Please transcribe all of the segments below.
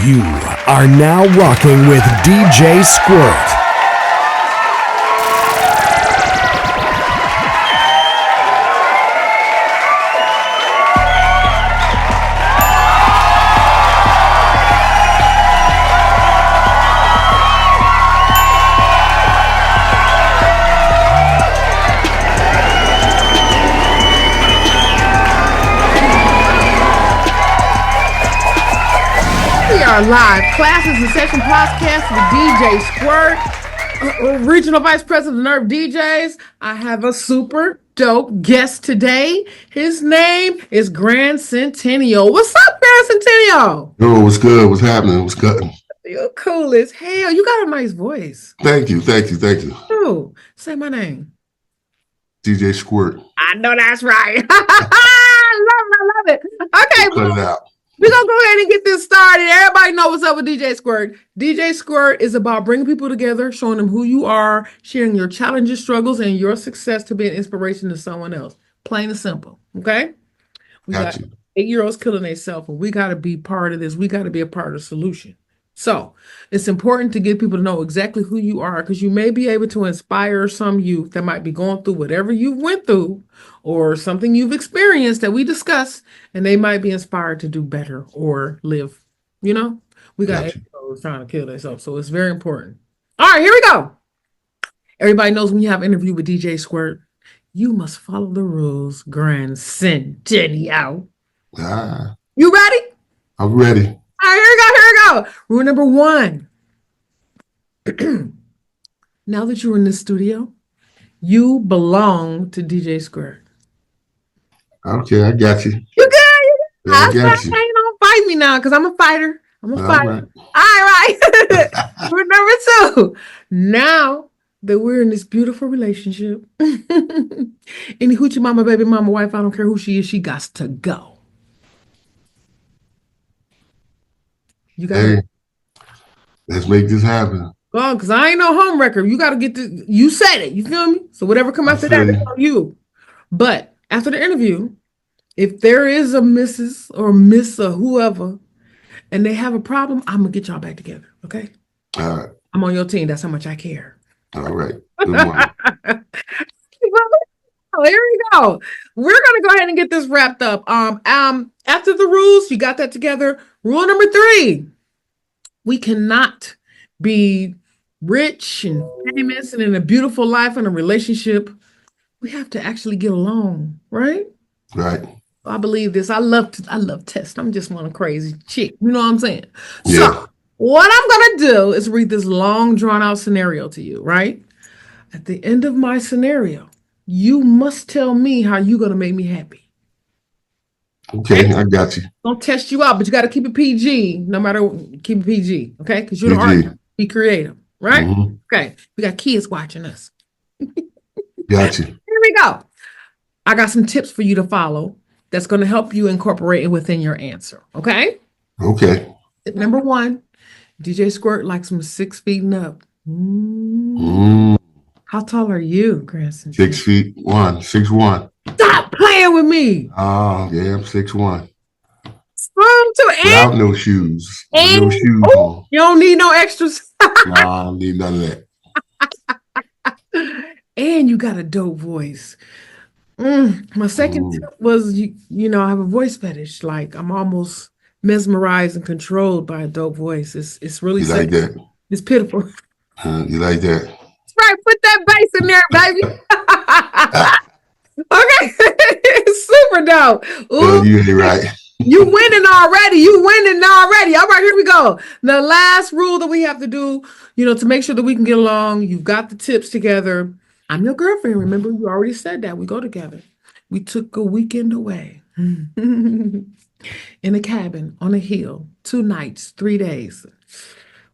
You are now rocking with DJ Squirt. Live classes and session podcast with DJ Squirt, Regional Vice President of Nerve DJs. I have a super dope guest today. His name is Gran Centennial. What's up, Gran Centennial? Yo, what's good? What's happening? What's good? You're cool as hell. You got a nice voice. Thank you. Oh, say my name. DJ Squirt. I know that's right. I love it. Okay, cut it out. We're going to go ahead and get this started. Everybody know what's up with DJ Squirt. DJ Squirt is about bringing people together, showing them who you are, sharing your challenges, struggles, and your success to be an inspiration to someone else. Plain and simple, okay? We got 8-year-olds killing themselves, and we got to be part of this. We got to be a part of the solution. So it's important to get people to know exactly who you are, because you may be able to inspire some youth that might be going through whatever you went through or something you've experienced that we discuss, and they might be inspired to do better or live. You know, we got 8-year-olds trying to kill themselves, so it's very important. All right, here we go. Everybody knows when you have an interview with DJ Squirt, you must follow the rules. Gran Centennial. You ready? I'm ready. All right, here we go. Rule number 1. Now that you're in the studio, you belong to DJ Squirt. Okay, I got you. You good? Yeah, I got you. You don't fight me now, because I'm a fighter. I'm a fighter. Right. All right. Rule number 2. Now that we're in this beautiful relationship, any hoochie mama, baby mama, wife, I don't care who she is, she got to go. You got let's make this happen. Well, because I ain't no home wrecker. You got to get the, you said it, you feel me? So whatever come after that, it's on you. But after the interview, if there is a Mrs. or Miss or whoever, and they have a problem, I'm going to get y'all back together, okay? All right. I'm on your team. That's how much I care. All right. Good morning. Here we go. We're going to go ahead and get this wrapped up. After the rules, you got that together. Rule number 3, we cannot be rich and famous and in a beautiful life and a relationship. We have to actually get along, right? Right. I believe this. I love tests. I'm just one crazy chick. You know what I'm saying? Yeah. So what I'm going to do is read this long drawn out scenario to you, right? At the end of my scenario, you must tell me how you're going to make me happy. Okay, I got you. Don't test you out, but you got to keep it PG. No matter what, keep it PG, okay? Because you're the artist. Be creative, right? Mm-hmm. Okay. We got kids watching us. Got you. Here we go. I got some tips for you to follow that's going to help you incorporate it within your answer, okay? Okay. Tip number 1, DJ Squirt likes them 6 feet and up. How tall are you, Grandson? 6 feet 1, 6'1". Stop playing with me. Oh, yeah, I'm 6'1". Without no shoes. And, no shoes on. You don't need no extras. No, I don't need none of that. And you got a dope voice. My second tip was, you know, I have a voice fetish. Like, I'm almost mesmerized and controlled by a dope voice. It's really you like that? It's pitiful. You like that? That's right. Put that bass in there, baby. Okay. Super dope. Ooh. You're right. You winning already. All right, here we go. The last rule that we have to do, you know, to make sure that we can get along, you've got the tips together. I'm your girlfriend. Remember, you already said that. We go together. We took a weekend away in a cabin on a hill, 2 nights, 3 days.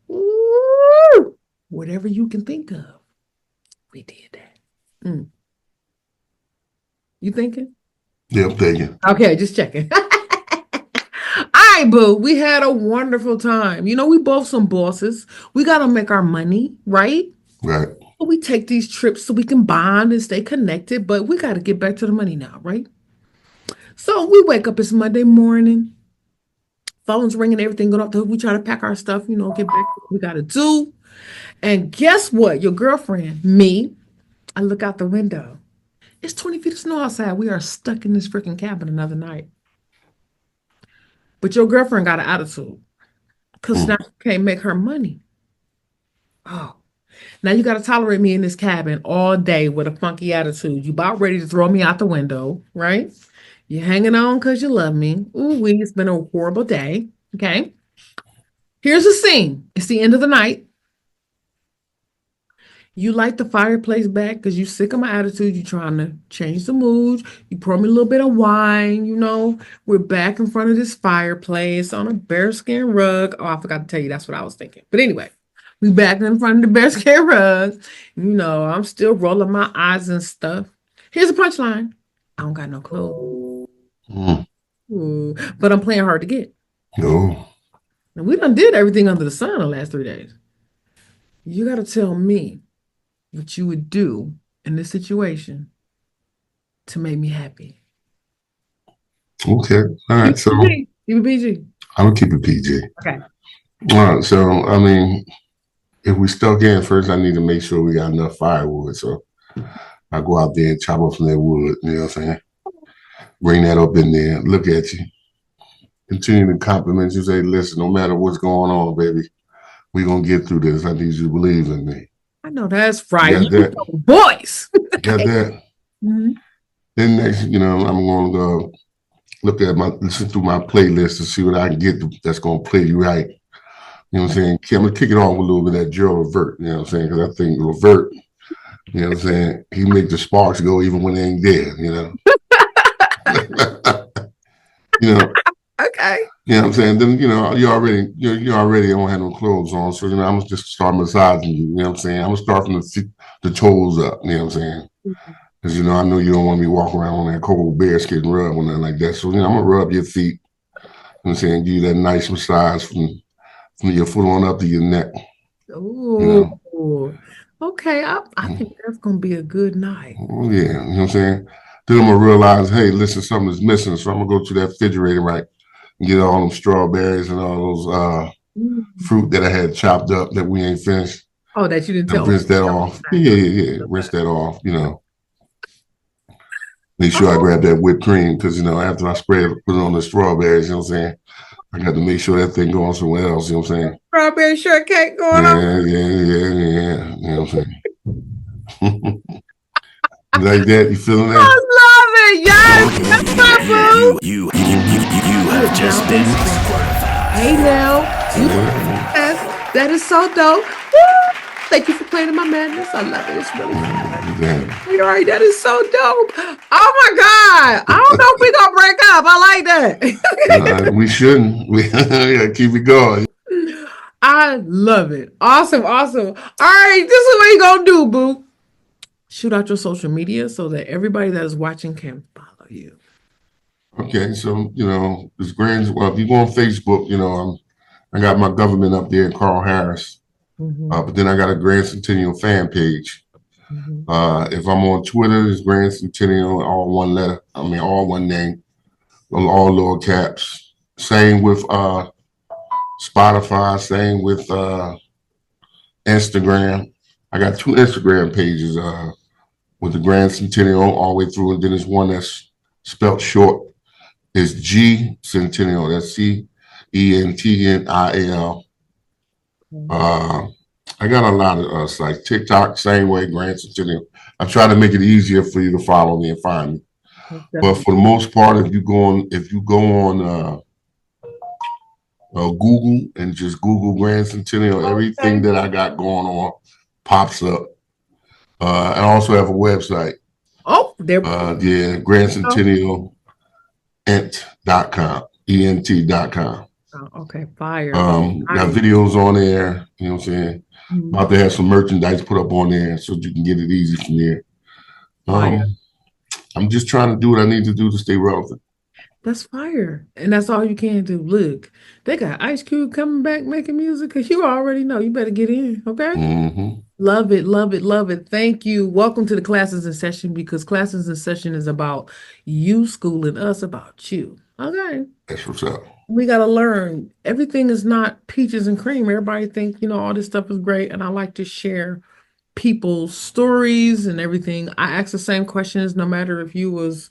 Woo! Whatever you can think of, we did that. You thinking? Yeah, I'm thinking. Okay, just checking. All right, boo. We had a wonderful time. You know, we both some bosses. We got to make our money, right? Right. We take these trips so we can bond and stay connected, but we got to get back to the money now, right? So we wake up, it's Monday morning. Phone's ringing, everything going off the hook. We try to pack our stuff, get back to what we got to do. And guess what? Your girlfriend, me, I look out the window. It's 20 feet of snow outside. We are stuck in this freaking cabin another night. But your girlfriend got an attitude because now she can't make her money. Oh, now you got to tolerate me in this cabin all day with a funky attitude. You about ready to throw me out the window, right? You're hanging on because you love me. Ooh, it's been a horrible day. Okay. Here's the scene. It's the end of the night. You light the fireplace back because you're sick of my attitude. You're trying to change the mood. You pour me a little bit of wine, We're back in front of this fireplace on a bearskin rug. Oh, I forgot to tell you, that's what I was thinking. But anyway, we back in front of the bearskin rug. I'm still rolling my eyes and stuff. Here's the punchline. I don't got no clothes. Ooh, but I'm playing hard to get. No. And we done did everything under the sun the last 3 days. You got to tell me what you would do in this situation to make me happy. Okay. All right. So Keep it PG. I'm gonna keep it PG. Okay. All right. So if we stuck in first, I need to make sure we got enough firewood. So I go out there and chop up some of that wood. You know what I'm saying? Bring that up in there. Look at you. Continue to compliment you. Say, listen, no matter what's going on, baby, we're gonna get through this. I need you to believe in me. I know that's right. Got that? Boys. Got that? Mm-hmm. Then next, I'm going to go listen through my playlist to see what I can get that's going to play you right. You know what I'm saying? I'm going to kick it off with a little bit of that Gerald Levert, you know what I'm saying? Because I think Levert, you know what I'm saying? He make the sparks go even when they ain't there, Okay. You know what I'm saying? Then, you already don't have no clothes on. So, I'm going to just start massaging you. You know what I'm saying? I'm going to start from the toes up. You know what I'm saying? Because, I know you don't want me walking around on that cold bearskin rug or nothing like that. So, I'm going to rub your feet. You know what I'm saying? Give you that nice massage from your foot on up to your neck. Ooh. Okay. I think that's going to be a good night. Oh, yeah. You know what I'm saying? Then I'm going to realize, hey, listen, something's missing. So I'm going to go to that refrigerator, right? And get all them strawberries and all those fruit that I had chopped up that we ain't finished. Oh, that you didn't tell me. Rinse that off. Yeah. Rinse that off, Make sure I grab that whipped cream because, after I put it on the strawberries, you know what I'm saying? I got to make sure that thing goes somewhere else, you know what I'm saying? Strawberry shortcake going on. Yeah. You know what I'm saying? Like that, you feeling that? I love it. Yes. That's my boo. You have just been squirtified. Hey now. Yes, that is so dope. Woo! Thank you for playing in my madness. I love it. It's really fun. You're right. That is so dope. Oh my God. I don't know if we're gonna break up. I like that. We shouldn't. We gotta keep it going. I love it. Awesome. All right, this is what you're gonna do, boo. Shoot out your social media so that everybody that is watching can follow you. Okay, so it's Gran. Well, if you go on Facebook, I got my government up there, Carl Harris. But then I got a Gran Centennial fan page. If I'm on Twitter, it's Gran Centennial, all one letter. All one name, all lower caps. Same with Spotify. Same with Instagram. I got 2 Instagram pages with the Gran Centennial all the way through, and then there's one that's spelled short. It's G Centennial. That's CENTNIAL. I got a lot of sites. TikTok, same way, Gran Centennial. I try to make it easier for you to follow me and find me. But for the most part, if you go on Google and just Google Gran Centennial, everything that I got going on pops up. I also have a website. Oh, there. Gran Centennial ent.com. Oh, okay, fire. Got videos on there, you know what I'm saying? About to have some merchandise put up on there so you can get it easy from there. I'm just trying to do what I need to do to stay relevant. That's fire. And that's all you can do. Look, they got Ice Cube coming back making music because you already know. You better get in, okay? Love it. Thank you. Welcome to the Classes in Session, because Classes in Session is about you schooling us about you. Okay. That's what's up. We got to learn. Everything is not peaches and cream. Everybody think, all this stuff is great. And I like to share people's stories and everything. I ask the same questions no matter if you was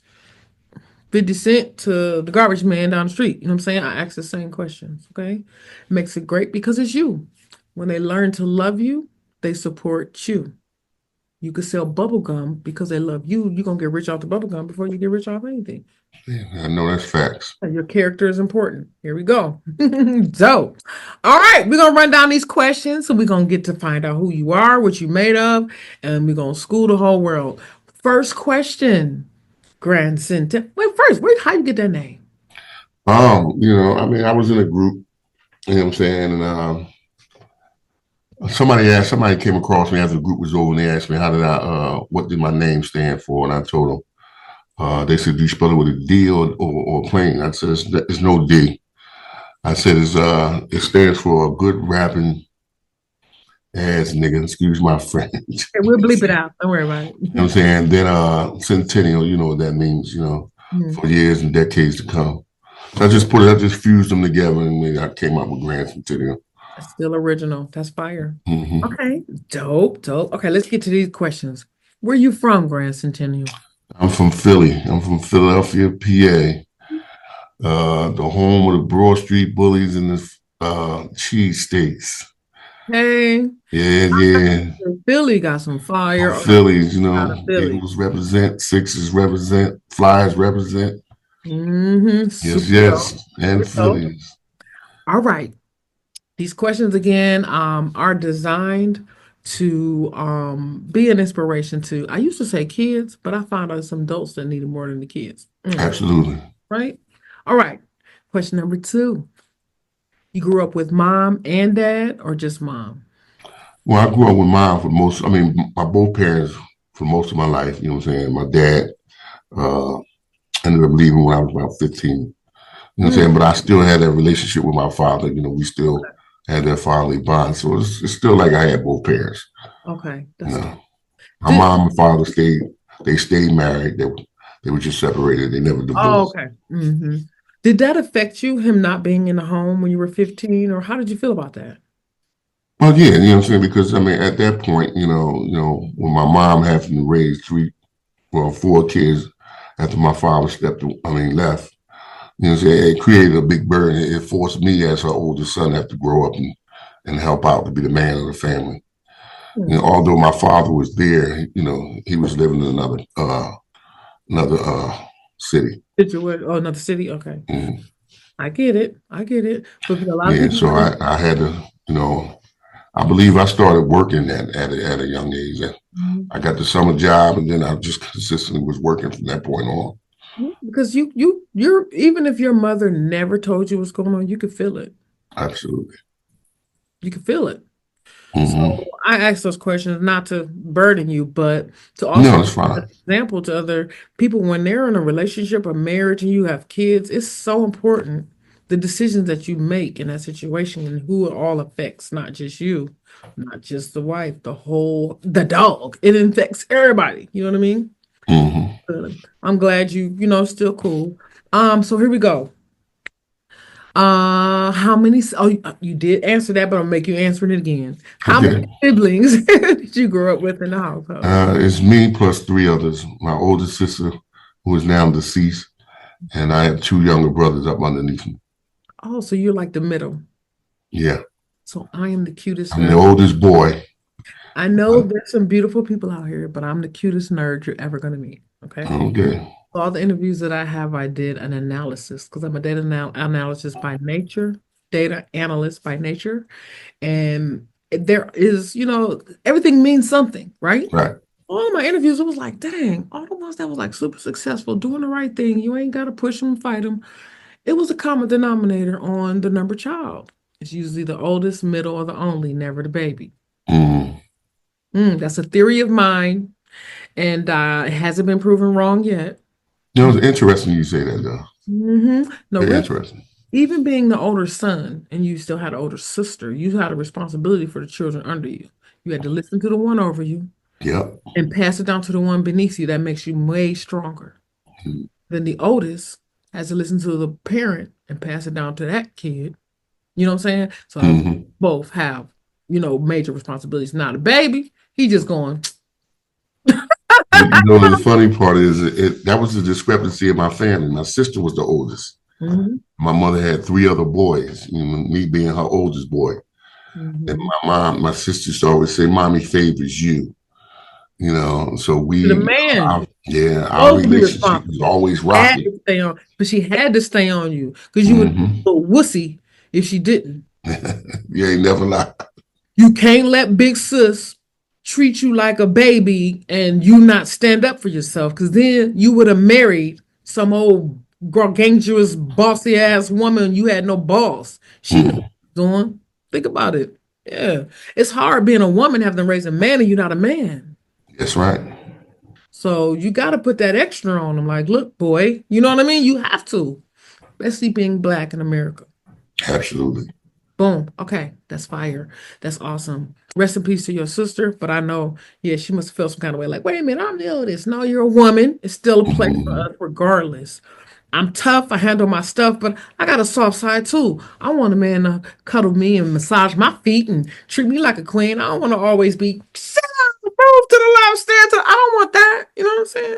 50 Cent to the garbage man down the street. You know what I'm saying? I ask the same questions, okay? Makes it great because it's you. When they learn to love you, they support you. You could sell bubble gum because they love you. You're going to get rich off the bubble gum before you get rich off anything. Yeah, I know that's facts. Your character is important. Here we go. So, all right, we're going to run down these questions. So we're going to get to find out who you are, what you made of, and we're going to school the whole world. First question, Gran Centennial. Wait, first, how you get that name? I mean, I was in a group, you know what I'm saying, and somebody came across me after the group was over, and they asked me what did my name stand for, and I told them. They said, "Do you spell it with a D or plain?" I said, "It's no D." I said, "It stands for a good rapping ass nigga." Excuse my French. Okay, we'll bleep it out. Don't worry about it. You know what I'm saying? Then Centennial, you know what that means, for years and decades to come. So I just fused them together, and I came up with Gran Centennial. That's still original. That's fire. Mm-hmm. Okay, dope. Okay, let's get to these questions. Where you from, Grand Centennial? I'm from Philly. I'm from Philadelphia, PA. The home of the Broad Street Bullies and the cheese steaks. Hey, Yeah. Philly got some fire. Phillies, Philly. Eagles represent, Sixers represent, Flyers represent. Super Yes, and dope. Phillies. All right. These questions again are designed to be an inspiration to, I used to say kids, but I found out some adults that need it more than the kids. Absolutely. Right? All right. Question number 2. You grew up with mom and dad or just mom? Well, I grew up with mom my both parents for most of my life, you know what I'm saying? My dad uh, ended up leaving when I was about 15, you know what I'm saying? But I still had that relationship with my father, we still had that fatherly bond. So it's still like I had both parents. Okay. My mom and father stayed married. They were just separated. They never divorced. Oh, okay. Did that affect you, him not being in the home when you were 15, or how did you feel about that? Well, yeah, you know what I'm saying? Because at that point, when my mom having to raise 4 kids after my father left, you know what I'm saying? It created a big burden. It forced me as her oldest son to have to grow up and help out to be the man of the family. Although my father was there, he was living in another city. Another city? Okay. Mm-hmm. I get it. But a lot of people. So I had to, I believe I started working at a young age. I got the summer job, and then I just consistently was working from that point on. Because you're even if your mother never told you what's going on, you could feel it. Absolutely. You can feel it. Mm-hmm. So I ask those questions not to burden you, but to also it's fine. an example to other people when they're in a relationship or marriage and you have kids. It's so important the decisions that you make in that situation and who it all affects, not just you, not just the wife, the dog. It affects everybody. You know what I mean? Mm-hmm. I'm glad still cool. So here we go. How many? Oh, you did answer that, but I'll make you answer it again. How many siblings did you grow up with in the household? It's me plus 3 others. My oldest sister, who is now deceased, and I have 2 younger brothers up underneath me. Oh, so you're like the middle. Yeah. So I am the cutest. I'm the oldest boy. I know there's some beautiful people out here, but I'm the cutest nerd you're ever going to meet. Okay. Okay. All the interviews that I have, I did an analysis because I'm a data analyst by nature, data analyst by nature. And there is, everything means something, right? Right. All my interviews, it was like, dang, all the ones that was like super successful, doing the right thing. You ain't got to push them, fight them. It was a common denominator on the number child. It's usually the oldest, middle, or the only, never the baby. That's a theory of mine, and it hasn't been proven wrong yet. It's interesting you say that, though. No, Very really, interesting. even being the older son and you still had an older sister, you had a responsibility for the children under you. You had to listen to the one over you. Yep. And pass it down to the one beneath you. That makes you way stronger. Then the oldest has to listen to the parent and pass it down to that kid. You know what I'm saying? So Mhm. both have, major responsibilities. Now the baby, he just going, The funny part is that was the discrepancy in my family. My sister was the oldest. mm-hmm, My mother had three other boys, me being her oldest boy. And mm-hmm. my sister used to always say, "Mommy favors you." So The man our supposed to be relationship was responsible. always Had rocky. to stay on, but she had to stay on you because you would be Hmm. a little wussy if she didn't. You ain't never lie. You can't let big sis treat you like a baby and you not stand up for yourself because then you would have married some old gargantuous bossy ass woman. You had no boss. She knows Mm, what she's doing. Think about it. Yeah. It's hard being a woman having to raise a man and you're not a man. that's right. So you got to put that extra on them. Like, look, boy, you know what I mean? You have to. Especially being black in America. Absolutely. Boom. Okay. That's fire. That's awesome. Rest in peace to your sister. But I know, yeah, she must have felt some kind of way like, wait a minute, I'm the oldest. No, you're a woman. It's still a place for Hmm. us regardless. I'm tough. I handle my stuff, but I got a soft side too. I want a man to cuddle me and massage my feet and treat me like a queen. I don't want to always be sit down, move to the left, stand to the, I don't want that. You know what I'm saying?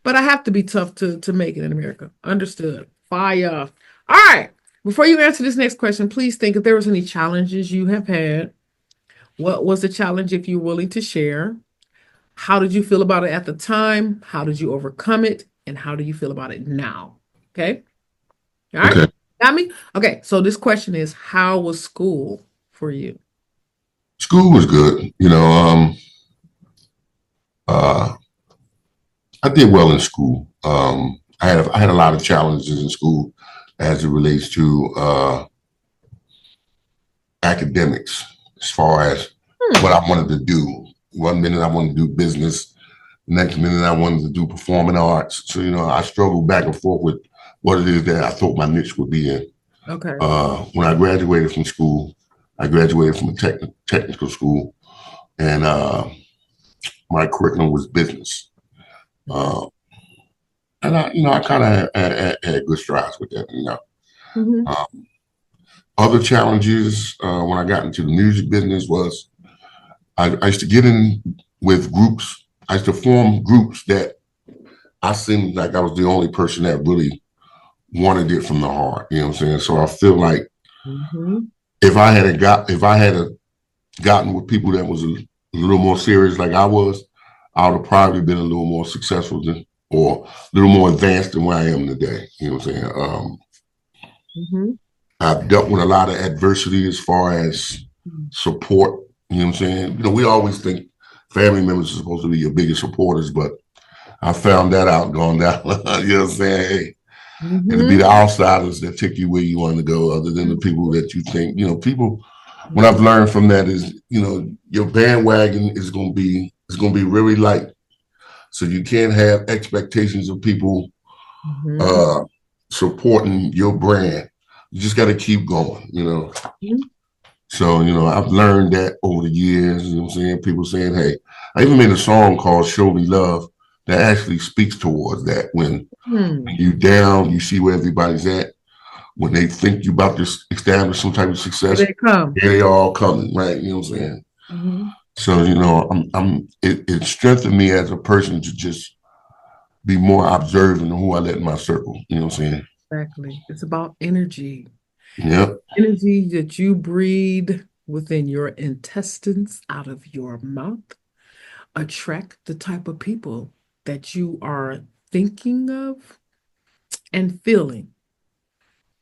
But I have to be tough to make it in America. Understood. Fire. All right. Before you answer this next question, please think if there was any challenges you have had. What was the challenge if you're willing to share? How did you feel about it at the time? How did you overcome it? And how do you feel about it now? Okay. All right. Okay. Got me? Okay. So this question is, how was school for you? School was good. Uh, I did well in school. I had a lot of challenges in school as it relates to academics, as far as what Hmm. I wanted to do. One minute I wanted to do business, next minute I wanted to do performing arts. So I struggled back and forth with what it is that I thought my niche would be in. Okay. When I graduated from school, I graduated from a technical school, and my curriculum was business. Uh, and I kind of had good strides with that. Mm-hmm. Um, Other challenges when I got into the music business was I used to get in with groups. I used to form groups that I seemed like I was the only person that really wanted it from the heart. You know what I'm saying? So I feel like Mm-hmm. if I had gotten with people that was a little more serious like I was, I would have probably been a little more successful or a little more advanced than where I am today. You know what I'm saying? Mm-hmm. I've dealt with a lot of adversity as far as support. You know what I'm saying? We always think family members are supposed to be your biggest supporters, but I found that out going down. You know what I'm saying? Hey, it'll be Mm-hmm. the outsiders that take you where you want to go, other than the people that you think. People. What I've learned from that is, your bandwagon is gonna be really light. So you can't have expectations of people Mm-hmm. uh, supporting your brand. You just got to keep going. Mm-hmm. So, I've learned that over the years. You know what I'm saying? People saying, hey, I even made a song called Show Me Love that actually speaks towards that. When Hmm. you down, you see where everybody's at. When they think you about to establish some type of Here success, they come. here they all coming, right? You know what I'm saying? Mm-hmm. So, it strengthened me as a person to just be more observant of who I let in my circle. You know what I'm saying? Exactly. It's about energy. Yep. Energy that you breathe within your intestines out of your mouth attract the type of people that you are thinking of and feeling.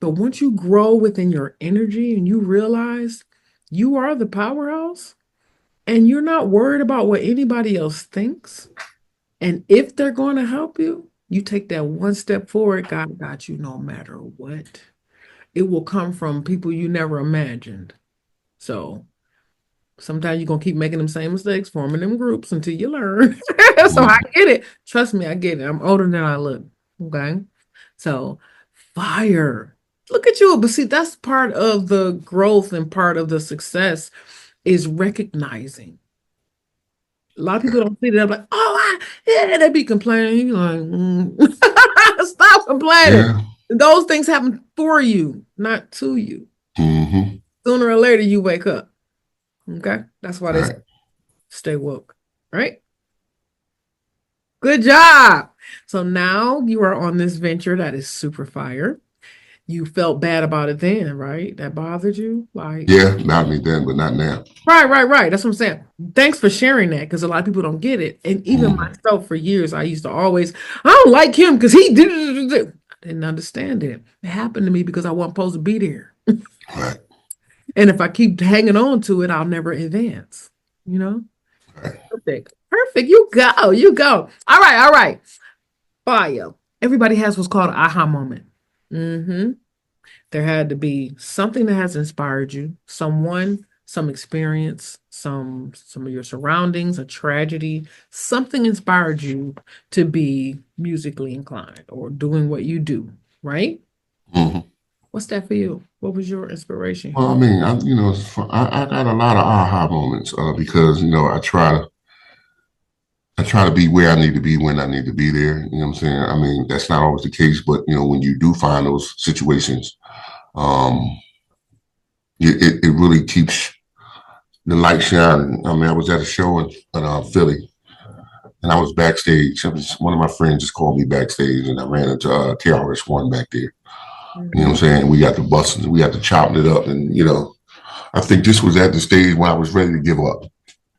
But once you grow within your energy and you realize you are the powerhouse and you're not worried about what anybody else thinks, and if they're going to help you, you take that one step forward, God got you no matter what. It will come from people you never imagined. So sometimes you're gonna keep making them same mistakes, forming them groups until you learn. So I Mhm. get it. Trust me, I get it. I'm older than I look. Okay. So fire. Look at you. But see, that's part of the growth and part of the success is recognizing. A lot of people don't see that. Like, oh, yeah, they be complaining. You're like, stop complaining. Yeah. Those things happen for you, not to you. Mm-hmm. Sooner or later, you wake up. Okay? That's why they say Right. stay woke, right? Good job. So now you are on this venture that is super fire. You felt bad about it then, right? That bothered you? Like, Yeah, not me then, but not now. right. That's what I'm saying. Thanks for sharing that because a lot of people don't get it. And even Mm-hmm. myself, for years, I used to always, I don't like him because he did. I didn't understand it. It happened to me because I wasn't supposed to be there. Right. And if I keep hanging on to it, I'll never advance, you know? Right. Perfect. Perfect. You go. You go. All right. Fire. Everybody has what's called an aha moment. Mm-hmm. There had to be something that has inspired you, someone, some experience, some of your surroundings, a tragedy, something inspired you to be musically inclined or doing what you do, right? Mm-hmm. What's that for you? What was your inspiration? Well, I mean, I got a lot of aha moments because I try to be where I need to be when I need to be there. You know what I'm saying? I mean, that's not always the case, but when you do find those situations, um, it really keeps the light shining. I mean, I was at a show in Philly, and I was backstage. One of my friends just called me backstage, and I ran into KRS-One back there. You know what I'm Mhm. saying? We got the buses, we got to chopping it up, and I think this was at the stage when I was ready to give up.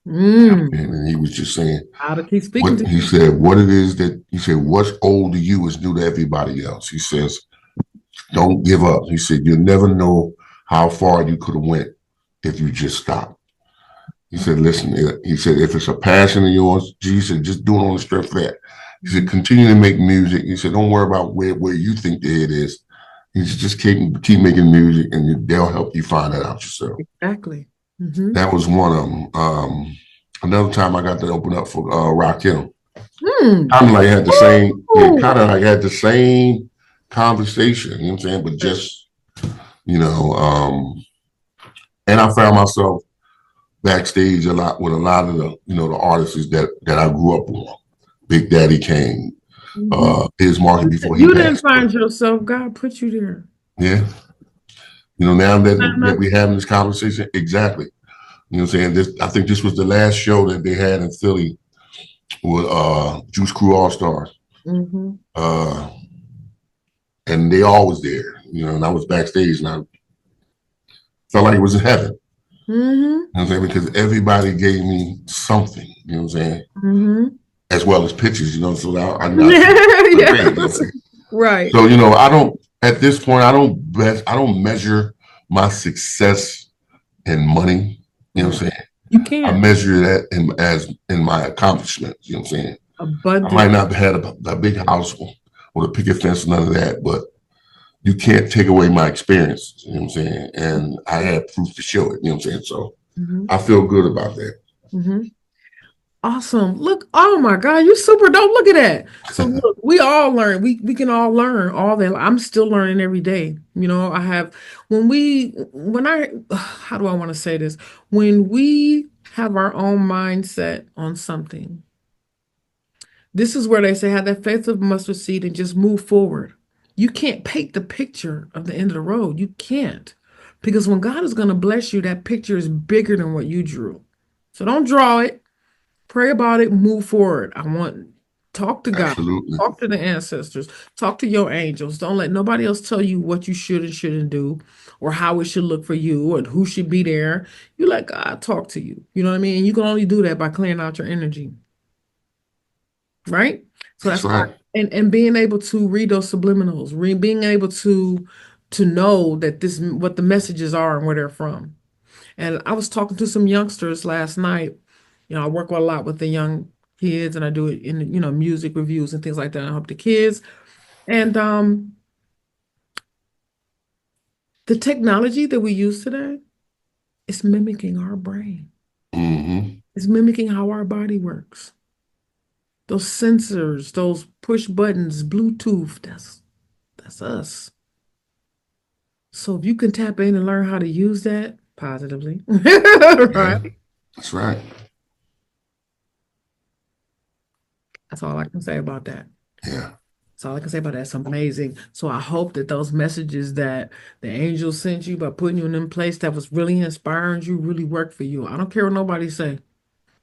Mm. And he was just saying, How to keep speaking what to he you. said, what it is that he said, what's old to you is new to everybody else. He says, don't give up. He said, you'll never know how far you could have went if you just stopped. He said, listen, he said, if it's a passion of yours, he said, just do it on the strength of that. He said, continue to make music. He said, don't worry about where you think the head is. He said, just keep making music and they'll help you find that out yourself. Exactly. Mm-hmm. That was one of them. Another time I got to open up for Rakim. Mm. Kind of like had the same, yeah, Ooh. kind of like had the same conversation, you know what I'm saying? But just, you know, and I found myself backstage a lot with a lot of the artists that I grew up on. Big Daddy Kane, Mhm. Biz Markie before he You didn't passed away. find yourself. God put you there. Yeah. Now that, Not- that we having this conversation, exactly. You know what I'm saying? I think this was the last show that they had in Philly with Juice Crew All Stars. Mhm. Uh, and they all was there, and I was backstage and I felt like it was in heaven. Mhm. You know what I'm saying? Because everybody gave me something, you know what I'm saying? Mhm. As well as pictures, so I great, Yes. Right. So, I don't, at this point, I don't measure my success in money, you know what I'm saying? You I can't. measure that in my accomplishments, you know what I'm saying? I Abundant. might not have had a big house or a picket fence, none of that, but you can't take away my experience, you know what I'm saying? And I had proof to show it, you know what I'm saying? So Mhm. I feel good about that. Mhm. Awesome. Look, oh my God, you super dope. Look at that. So look, we all learn. We can all learn all that. I'm still learning every day. I have when I how do I want to say this? When we have our own mindset on something, this is where they say have that faith of mustard seed and just move forward. You can't paint the picture of the end of the road. You can't. Because when God is going to bless you, that picture is bigger than what you drew. So don't draw it. Pray about it, move forward. Talk to God, Absolutely. talk to the ancestors, talk to your angels. Don't let nobody else tell you what you should and shouldn't do or how it should look for you or who should be there. You let God talk to you. You know what I mean? And you can only do that by clearing out your energy, right? So That's that's why, right. and being able to read those subliminals, being able to know that this what the messages are and where they're from. And I was talking to some youngsters last night. I work a lot with the young kids and I do it in, music reviews and things like that. I help the kids. And the technology that we use today is mimicking our brain. Mm-hmm. It's mimicking how our body works. Those sensors, those push buttons, Bluetooth, that's us. So if you can tap in and learn how to use that positively, Yeah, right? that's right. That's all I can say about that. Yeah. That's all I can say about that. It's amazing. So I hope that those messages that the angels sent you by putting you in them place that was really inspiring you really worked for you. I don't care what nobody say.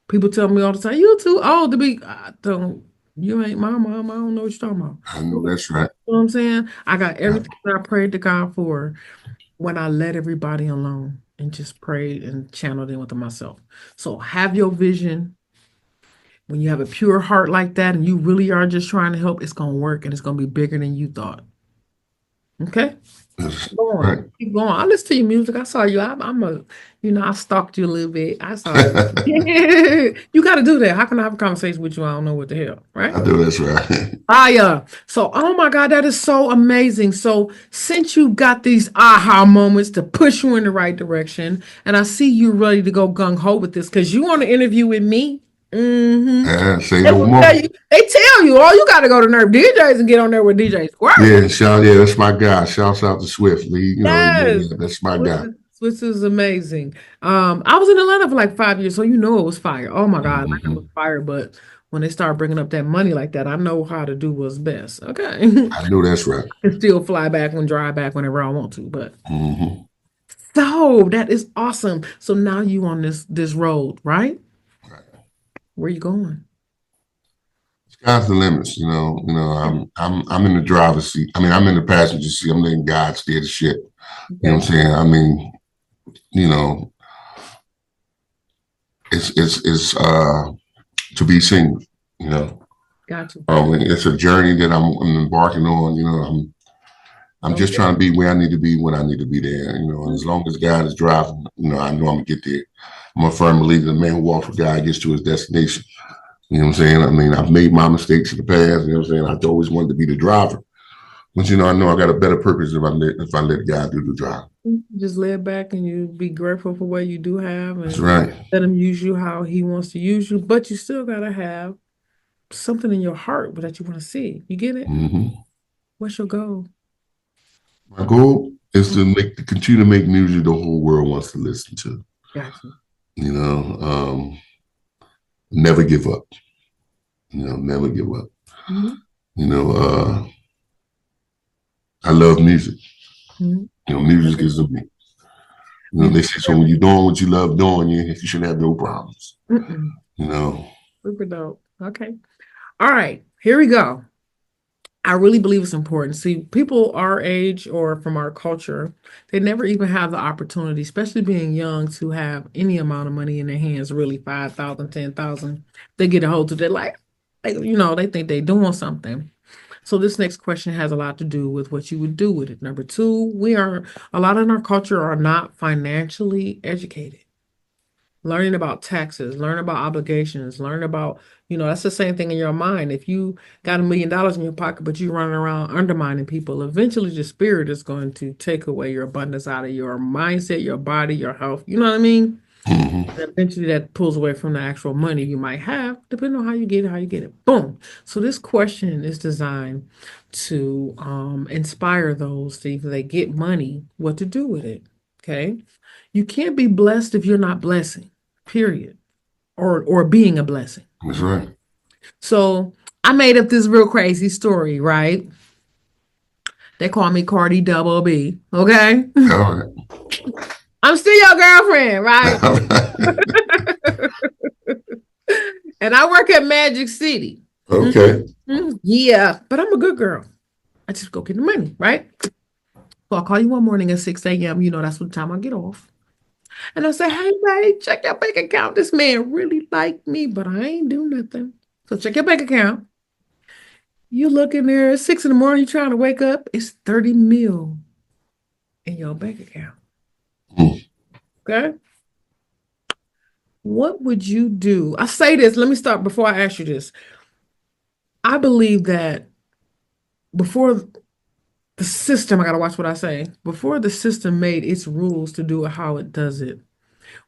People tell me all the time, "You too old to be." I don't. You ain't my mom. I don't know what you're talking about. I know that's right. You know what I'm saying? I got Yeah. everything that I prayed to God for when I let everybody alone and just prayed and channeled in with myself. So have your vision. When you have a pure heart like that and you really are just trying to help, it's going to work and it's going to be bigger than you thought. Okay? That's Go right. on. Keep going. I listen to your music. I saw you. I stalked you a little bit. I saw you. You got to do that. How can I have a conversation with you? I don't know what the hell, right? I know that's right. So, oh my God, that is so amazing. So, since you got these aha moments to push you in the right direction, and I see you ready to go gung ho with this because you want to interview with me. Mm-hmm. Yeah, say They no will more. they tell you, oh, you got to go to Nerve DJs and get on there with DJ Squirt. Yeah, that's my guy. Shouts out to Swift. Yes. That's my guy. Swiss is amazing. I was in Atlanta for like 5 years, so you know it was fire. Oh my God, Atlanta was Mhm. fire. But when they start bringing up that money like that, I know how to do what's best. Okay. I know that's right. And still fly back and drive back whenever I want to. But Hmm. so that is awesome. So now you on this road, right? Where you going? Sky's the limits. I'm in the driver's seat. I mean, I'm in the passenger seat. I'm letting God steer the ship. You know Okay. what I'm saying? I mean, you know, it's to be seen. You know, Got you. it's a journey that I'm embarking on. I'm just Okay. trying to be where I need to be when I need to be there. And as long as God is driving, I know I'm gonna get there. I'm a firm believer the man who walks with God gets to his destination. You know what I'm saying? I mean, I've made my mistakes in the past. You know what I'm saying? I always wanted to be the driver, but I know I got a better purpose if I let God do the driving. Just lay back and you be grateful for what you do have That's and right. let him use you how he wants to use you. But you still gotta have something in your heart that you want to see. You get it? Hmm. What's your goal? My goal is to continue to make music the whole world wants to listen to. Gotcha. You know, never give up. Never give up. Mhm. You know, I love music. Mhm. Music is a me. They say so when you're doing what you love doing, you should have no problems. Mm-mm. You know, Super dope. Okay. All right. Here we go. I really believe it's important. See, people our age or from our culture, they never even have the opportunity, especially being young, to have any amount of money in their hands, really 5,000, 10,000. They get a hold of it they think they're doing something. So this next question has a lot to do with what you would do with it. Number two, a lot in our culture are not financially educated. Learning about taxes, learn about obligations, learn about, that's the same thing in your mind. If you got $1 million in your pocket, but you're running around undermining people, eventually the spirit is going to take away your abundance out of your mindset, your body, your health. You know what I mean? hmm And eventually that pulls away from the actual money you might have, depending on how you get it, how you get it. Boom. So this question is designed to inspire those to if they get money, what to do with it. Okay. You can't be blessed if you're not blessing, period, or being a blessing. that's right. So I made up this real crazy story, right? They call me Cardi Double B. Okay. All I'm still your girlfriend, right? right. And I work at Magic City. Okay. Yeah, but I'm a good girl. I just go get the money, right? So I'll call you one morning at 6 a.m. That's what time I get off. And I say, hey, babe, check your bank account. This man really liked me, but I ain't do nothing. So check your bank account. You look in there at 6 in the morning, you trying to wake up. It's 30 mil in your bank account. Mm. Okay. What would you do? I say this, let me start before I ask you this. I believe that before the system, I gotta watch what I say. Before the system made its rules to do it how it does it,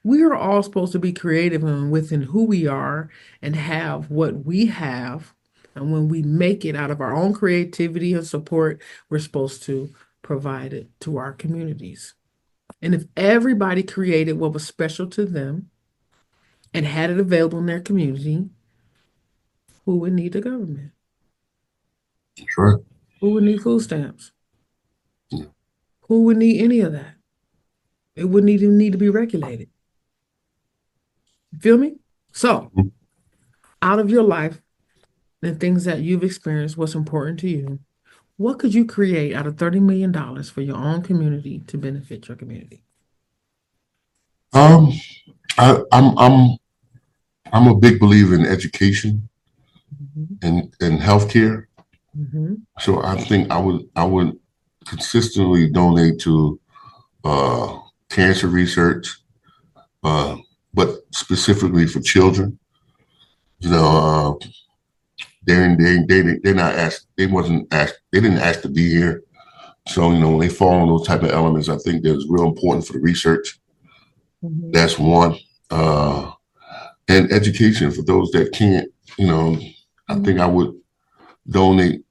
we are all supposed to be creative and within who we are and have what we have. And when we make it out of our own creativity and support, we're supposed to provide it to our communities. And if everybody created what was special to them and had it available in their community, who would need the government? Sure. Who would need food stamps? Yeah. Who would need any of that? It wouldn't even need to be regulated. You feel me? So, Mhm. out of your life and things that you've experienced, what's important to you, what could you create out of $30 million for your own community to benefit your community? Um, I'm a big believer in education Mhm. and healthcare. Mhm. So I think I would consistently donate to uh, cancer research, uh, but specifically for children. You know, they're not asked. They wasn't asked. They didn't ask to be here. So when they fall on those type of elements, I think that's real important for the research. Mhm. That's one. Uh, and education for those that can't. I Mhm. think I would donate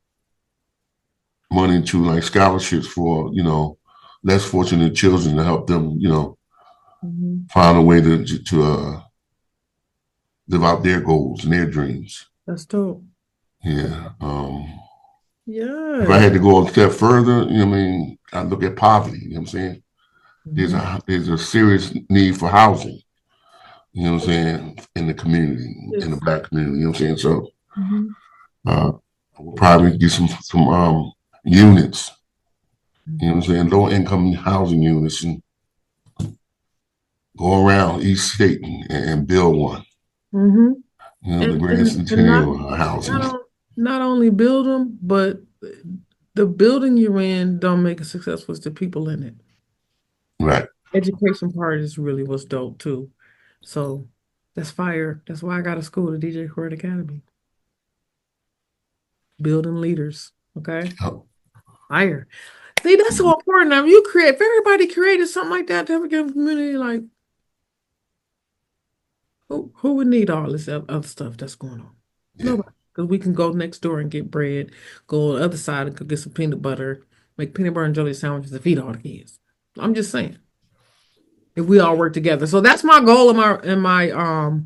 money to like scholarships for less fortunate children to help them Mhm. find a way to live out their goals and their dreams. That's dope. Yeah. If I Yes. had to go a step further, I look at poverty. You know what I'm saying? There's Mhm. a serious need for housing. You know what I'm saying? In the community, in the Yes. Black community. You know what I'm saying? So Mhm. uh, we'll probably get some units. You know Mhm. what I'm saying? Low income housing units and go around each state and build one. Mhm. The And, Grand and Centennial housing. not only build them, but the building you're in don't make it successful. It's the people in it. Right. Education part is really what's dope too. So that's fire. That's why I got a school, the DJ Squirt Academy. Building leaders. Okay. Yep. Fire. See, that's so important. Now you create, if everybody created something like that to have a community, like who would need all this other stuff that's going on? Yeah. Nobody. Because we can go next door and get bread, go on the other side and go get some peanut butter, make peanut butter and jelly sandwiches and feed all the kids. I'm just saying. If we all work together. So that's my goal in my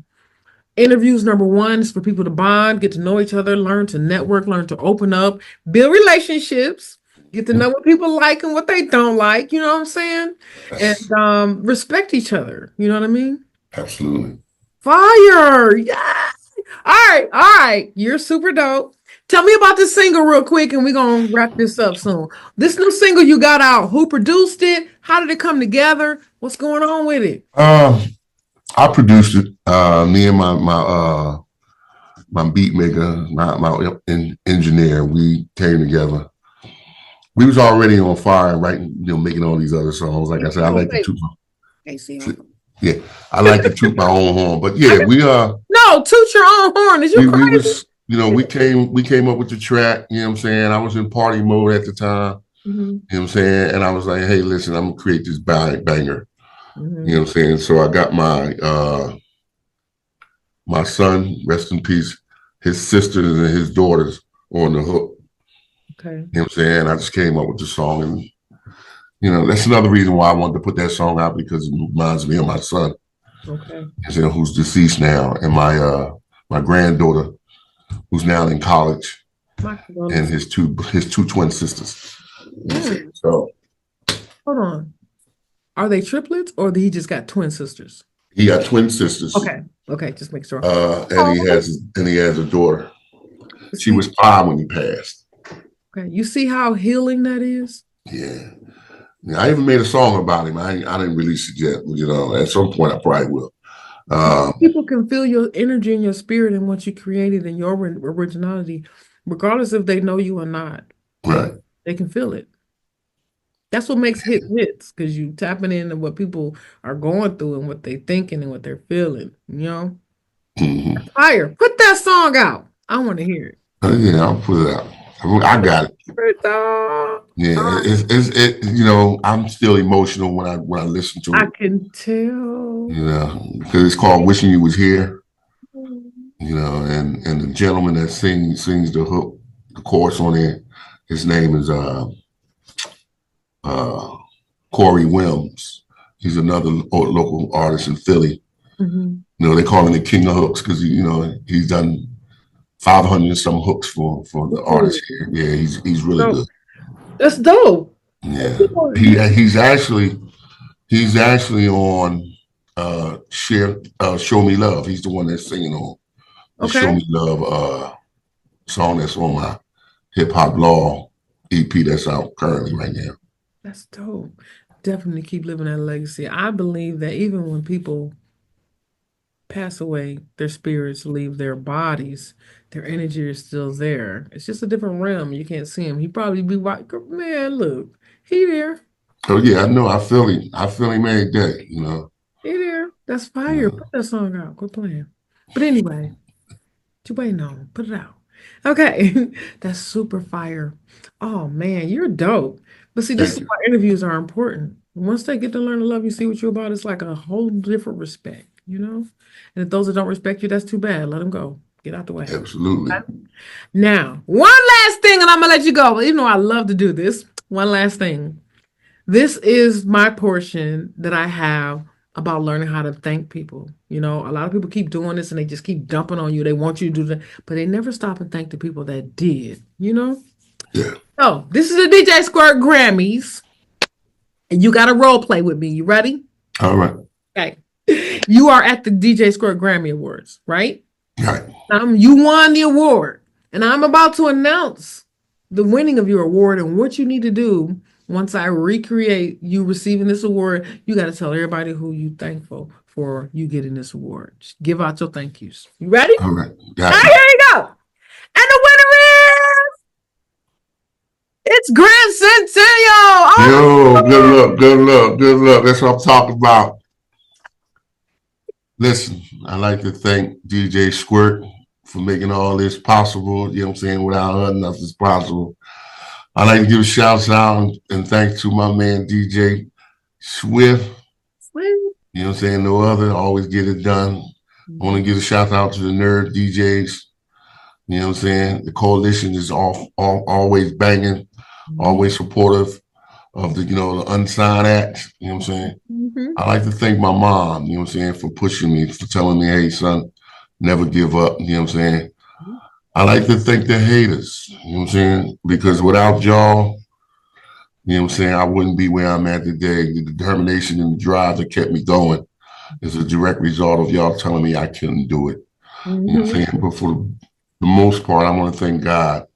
interviews. Number one is for people to bond, get to know each other, learn to network, learn to open up, build relationships, get to know what people like and what they don't like, you know what I'm saying? Yes. And respect each other. You know what I mean? Absolutely. Fire! Yeah. All right. You're super dope. Tell me about this single real quick, and we're gonna wrap this up soon. This new single you got out, who produced it? How did it come together? What's going on with it? I produced it. Me and my beat maker, my engineer, we came together. We was already on fire, writing, making all these other songs. Like I said, I like to toot yeah, I like to toot my own horn. But I yeah, can, we no, toot your own horn. Is you we crazy? was we came up with the track. You know what I'm saying? I was in party mode at the time. Mhm. You know what I'm saying? And I was like, hey, listen, I'm gonna create this banger. You know Mhm. what I'm saying? So I got my son, rest in peace, his sisters and his daughters on the hook. Okay. You know what I'm saying? I just came up with the song, and that's another reason why I wanted to put that song out, because it reminds me of my son, Okay. who's deceased now, and my granddaughter, who's now in college, My and condolences. his two twin sisters. You know what I'm Mm. saying? So Hold on. Are they triplets or he just got twin sisters? he got twin sisters, Okay. Okay. Just make sure. and he Oh, has a daughter. She see. was 5 when he passed. Okay. You see how healing that is? Yeah. Yeah, I even made a song about him. I didn't release it yet. At some point I probably will. People can feel your energy and your spirit and what you created and your originality, regardless if they know you or not. Right. They can feel it. That's what makes hits, because you tapping into what people are going through and what they thinking and what they're feeling. You know, Hmm. fire. Put that song out. I want to hear it. Yeah, I'll put it out. I got it. Yeah, I'm still emotional when I listen to I it. can tell. Because it's called "Wishing You Was Here." And the gentleman that sings the hook, the chorus on it, his name is uh Corey Williams. He's another local artist in Philly. Mhm. They call him the King of Hooks because he's done 500 some hooks for the artist here. Yeah, he's really good. That's dope. Yeah, he's actually on Show Me Love. He's the one that's singing on the Show Me Love song that's on my Hip Hop Law EP that's out currently right now. That's dope. Definitely keep living that legacy. I believe that even when people pass away, their spirits leave their bodies, their energy is still there. It's just a different realm. You can't see him. He probably be like, man, look, he there. Oh yeah, I know. I feel him every day, you know. He there. That's fire. Put that song out. Quit playing. But anyway, what you waiting on? Put it out. Okay. That's super fire. Oh man, you're dope. But see, this is why interviews are important. Once they get to learn to love you, see what you're about, it's like a whole different respect, you know? And if those that don't respect you, that's too bad. Let them go. Get out the way. Absolutely. Now, one last thing, and I'm gonna let you go. Even though I love to do this, one last thing. This is my portion that I have about learning how to thank people. You know, a lot of people keep doing this and they just keep dumping on you. They want you to do that, but they never stop and thank the people that did, you know? Yeah. So this is the DJ Squirt Grammys. And you got to role play with me. You ready? All right. Okay. You are at the DJ Squirt Grammy Awards, right? Right. You won the award. And I'm about to announce the winning of your award and what you need to do. Once I recreate you receiving this award, you got to tell everybody who you thankful for you getting this award. Just give out your thank yous. You ready? All right. All right, here you go. And the winner is it's Gran Centennial. Yo, good luck. That's what I'm talking about. Listen, I'd like to thank DJ Squirt for making all this possible. You know what I'm saying? Without her, nothing's possible. I'd like to give a shout out and thanks to my man DJ Swift. You know what I'm saying? No other. Always get it done. I want to give a shout out to the nerd DJs. You know what I'm saying? The coalition is always banging, always supportive of the the unsigned acts. You know what I'm saying? I like to thank my mom, you know what I'm saying, for pushing me, for telling me, hey, son, never give up. You know what I'm saying? I like to thank the haters, you know what I'm saying? Because without y'all, you know what I'm saying, I wouldn't be where I'm at today. The determination and the drive that kept me going is a direct result of y'all telling me I couldn't do it. You know what I'm saying? But for the most part, I want to thank God,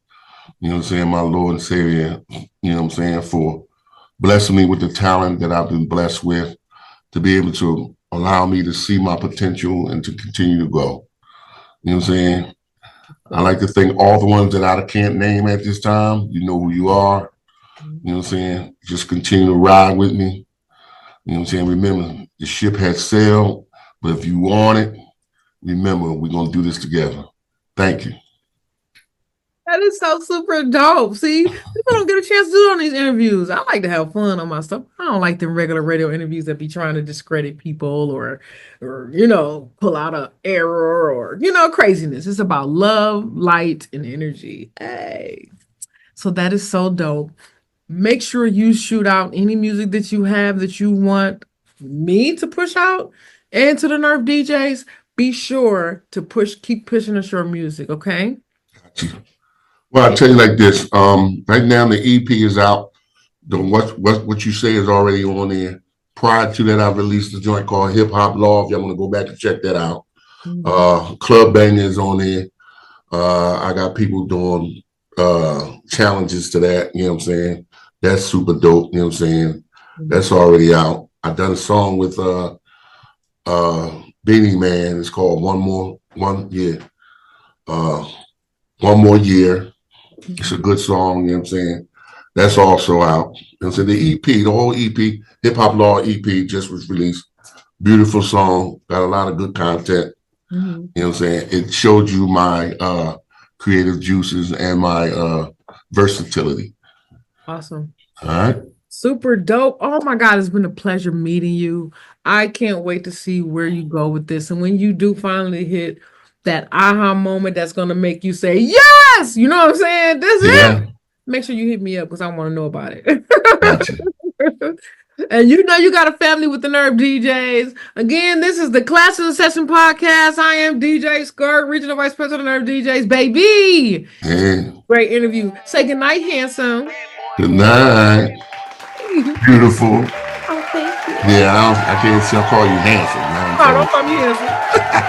you know what I'm saying, my Lord and Savior, you know what I'm saying, for blessing me with the talent that I've been blessed with, to be able to allow me to see my potential and to continue to grow. You know what I'm saying? I like to thank all the ones that I can't name at this time. You know who you are. You know what I'm saying? Just continue to ride with me. You know what I'm saying? Remember, the ship has sailed, but if you want it, remember, we're going to do this together. Thank you. That is so super dope. See, people don't get a chance to do it on these interviews. I like to have fun on my stuff. I don't like the regular radio interviews that be trying to discredit people or pull out an error or, craziness. It's about love, light, and energy. Hey. So that is so dope. Make sure you shoot out any music that you have that you want me to push out, and to the Nerf DJs, be sure to keep pushing us your music, okay? Got you. Well, I'll tell you like this. Right now the EP is out. The what you say is already on there. Prior to that, I released a joint called Hip Hop Law. If y'all want to go back and check that out. Club Banger is on there. I got people doing challenges to that, you know what I'm saying? That's super dope, you know what I'm saying? That's already out. I done a song with Beanie Man. It's called One More Year. It's a good song, you know what I'm saying? That's also out. And so the EP, the whole EP, Hip Hop Law EP just was released. Beautiful song, got a lot of good content. You know what I'm saying? It showed you my creative juices and my versatility. Awesome. All right. Super dope. Oh my God, it's been a pleasure meeting you. I can't wait to see where you go with this. And when you do finally hit that aha moment that's going to make you say, yes, you know what I'm saying? This is it. Make sure you hit me up because I want to know about it. Gotcha. And you know you got a family with the Nerve DJs. Again, this is the Class of the Session podcast. I am DJ Skirt, Regional Vice President of Nerve DJs, baby. Hey, Great interview. Say goodnight, handsome. good night. Beautiful. Oh, thank you. Yeah, I can't see. I'll call you handsome, man. Oh, don't call me handsome.